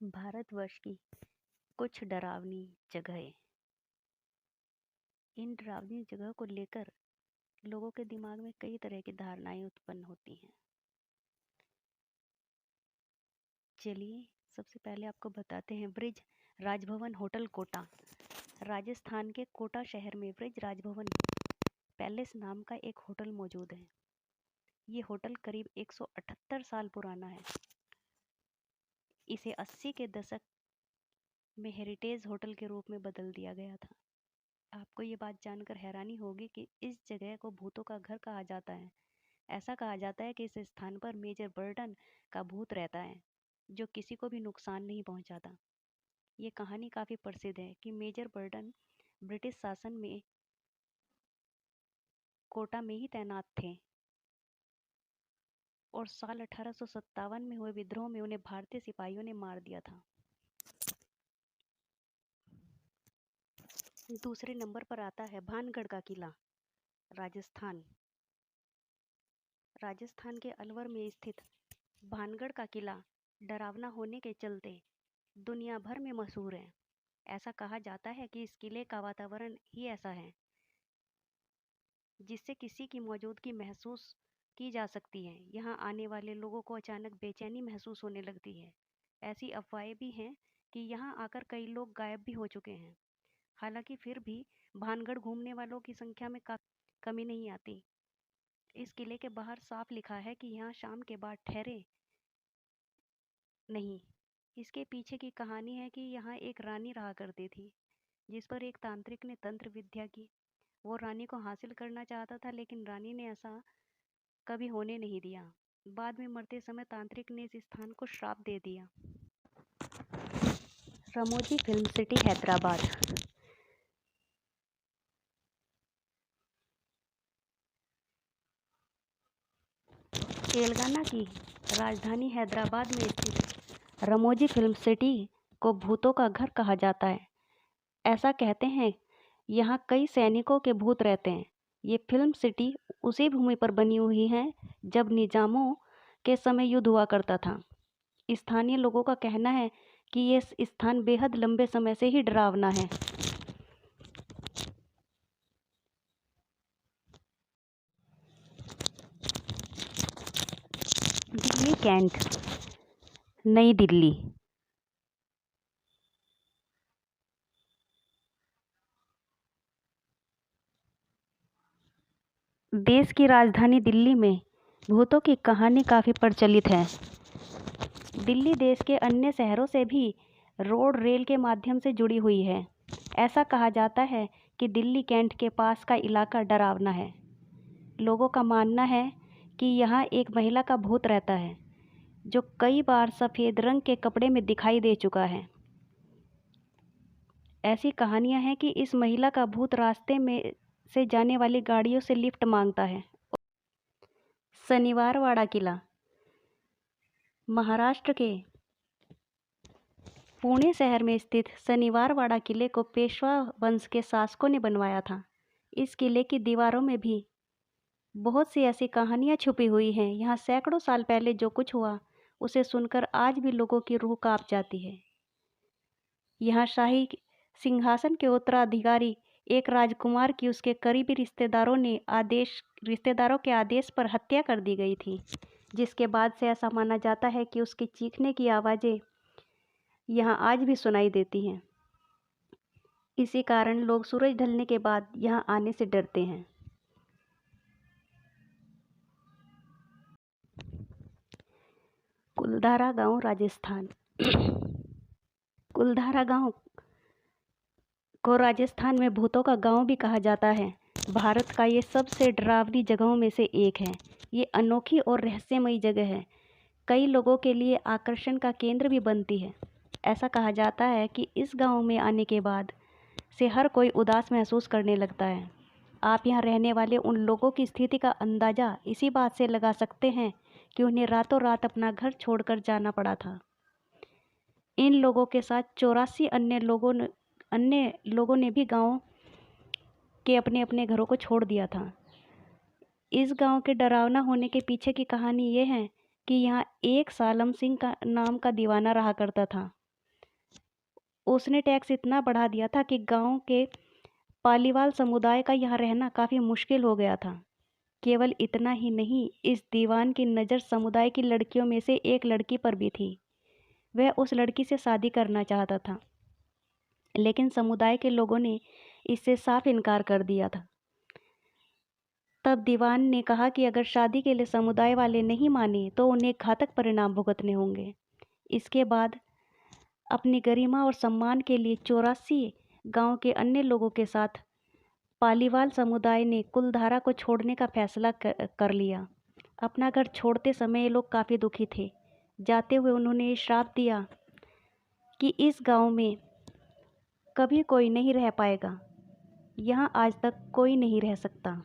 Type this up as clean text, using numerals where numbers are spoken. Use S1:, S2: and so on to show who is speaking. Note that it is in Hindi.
S1: भारतवर्ष की कुछ डरावनी जगहें। इन डरावनी जगहों को लेकर लोगों के दिमाग में कई तरह की धारणाएं उत्पन्न होती हैं। चलिए सबसे पहले आपको बताते हैं ब्रिज राजभवन होटल कोटा। राजस्थान के कोटा शहर में ब्रिज राजभवन पैलेस नाम का एक होटल मौजूद है। ये होटल करीब 178 साल पुराना है। इसे 80 के दशक में हेरिटेज होटल के रूप में बदल दिया गया था। आपको ये बात जानकर हैरानी होगी कि इस जगह को भूतों का घर कहा जाता है। ऐसा कहा जाता है कि इस स्थान पर मेजर बर्टन का भूत रहता है, जो किसी को भी नुकसान नहीं पहुंचाता। ये कहानी काफ़ी प्रसिद्ध है कि मेजर बर्टन ब्रिटिश शासन में कोटा में ही तैनात थे और साल 1857 में हुए विद्रोह में उन्हें भारतीय सिपाहियों ने मार दिया था। दूसरे नंबर पर आता है भानगढ़ का किला, राजस्थान। राजस्थान के अलवर में स्थित भानगढ़ का किला डरावना होने के चलते दुनिया भर में मशहूर है। ऐसा कहा जाता है कि इस किले का वातावरण ही ऐसा है जिससे किसी की मौजूदगी महसूस की जा सकती है। यहाँ आने वाले लोगों को अचानक बेचैनी महसूस होने लगती है। ऐसी अफवाहें भी हैं कि यहाँ आकर कई लोग गायब भी हो चुके हैं। हालांकि फिर भी भानगढ़ घूमने वालों की संख्या में कमी नहीं आती। इस किले के बाहर साफ लिखा है कि यहाँ शाम के बाद ठहरे नहीं। इसके पीछे की कहानी है कि यहाँ एक रानी रहा करती थी, जिस पर एक तांत्रिक ने तंत्र विद्या की। वो रानी को हासिल करना चाहता था, लेकिन रानी ने ऐसा कभी होने नहीं दिया। बाद में मरते समय तांत्रिक ने इस स्थान को श्राप दे दिया। रमोजी फिल्म सिटी हैदराबाद। तेलंगाना की राजधानी हैदराबाद में स्थित रमोजी फिल्म सिटी को भूतों का घर कहा जाता है। ऐसा कहते हैं यहाँ कई सैनिकों के भूत रहते हैं। ये फिल्म सिटी उसी भूमि पर बनी हुई है जब निजामों के समय युद्ध हुआ करता था। स्थानीय लोगों का कहना है कि ये स्थान बेहद लंबे समय से ही डरावना है। दिल्ली कैंट, नई दिल्ली। देश की राजधानी दिल्ली में भूतों की कहानी काफ़ी प्रचलित है। दिल्ली देश के अन्य शहरों से भी रोड रेल के माध्यम से जुड़ी हुई है। ऐसा कहा जाता है कि दिल्ली कैंट के पास का इलाका डरावना है। लोगों का मानना है कि यहाँ एक महिला का भूत रहता है, जो कई बार सफ़ेद रंग के कपड़े में दिखाई दे चुका है। ऐसी कहानियाँ हैं कि इस महिला का भूत रास्ते में से जाने वाली गाड़ियों से लिफ्ट मांगता है। शनिवारवाड़ा किला, महाराष्ट्र के पुणे शहर में स्थित शनिवारवाड़ा किले को पेशवा वंश के शासकों ने बनवाया था। इस किले की दीवारों में भी बहुत सी ऐसी कहानियाँ छुपी हुई हैं। यहाँ सैकड़ों साल पहले जो कुछ हुआ उसे सुनकर आज भी लोगों की रूह कांप जाती है। यहाँ शाही सिंहासन के उत्तराधिकारी एक राजकुमार की उसके करीबी रिश्तेदारों के आदेश पर हत्या कर दी गई थी, जिसके बाद से ऐसा माना जाता है कि उसके चीखने की आवाज़ें यहाँ आज भी सुनाई देती हैं। इसी कारण लोग सूरज ढलने के बाद यहाँ आने से डरते हैं। कुलधारा गांव, राजस्थान। कुलधारा गांव को राजस्थान में भूतों का गांव भी कहा जाता है। भारत का ये सबसे डरावनी जगहों में से एक है। ये अनोखी और रहस्यमयी जगह है। कई लोगों के लिए आकर्षण का केंद्र भी बनती है। ऐसा कहा जाता है कि इस गांव में आने के बाद से हर कोई उदास महसूस करने लगता है। आप यहाँ रहने वाले उन लोगों की स्थिति का अंदाज़ा इसी बात से लगा सकते हैं कि उन्हें रातों रात अपना घर छोड़कर जाना पड़ा था। इन लोगों के साथ 84 अन्य लोगों ने भी गांव के अपने अपने घरों को छोड़ दिया था। इस गांव के डरावना होने के पीछे की कहानी ये है कि यहाँ एक सालम सिंह का नाम का दीवाना रहा करता था। उसने टैक्स इतना बढ़ा दिया था कि गांव के पालीवाल समुदाय का यहाँ रहना काफ़ी मुश्किल हो गया था। केवल इतना ही नहीं, इस दीवान की नज़र समुदाय की लड़कियों में से एक लड़की पर भी थी। वह उस लड़की से शादी करना चाहता था, लेकिन समुदाय के लोगों ने इससे साफ इनकार कर दिया था। तब दीवान ने कहा कि अगर शादी के लिए समुदाय वाले नहीं माने तो उन्हें घातक परिणाम भुगतने होंगे। इसके बाद अपनी गरिमा और सम्मान के लिए 84 गांव के अन्य लोगों के साथ पालीवाल समुदाय ने कुलधारा को छोड़ने का फैसला कर लिया। अपना घर छोड़ते समय ये लोग काफ़ी दुखी थे। जाते हुए उन्होंने ये श्राप दिया कि इस गांव में कभी कोई नहीं रह पाएगा, यहाँ आज तक कोई नहीं रह सकता।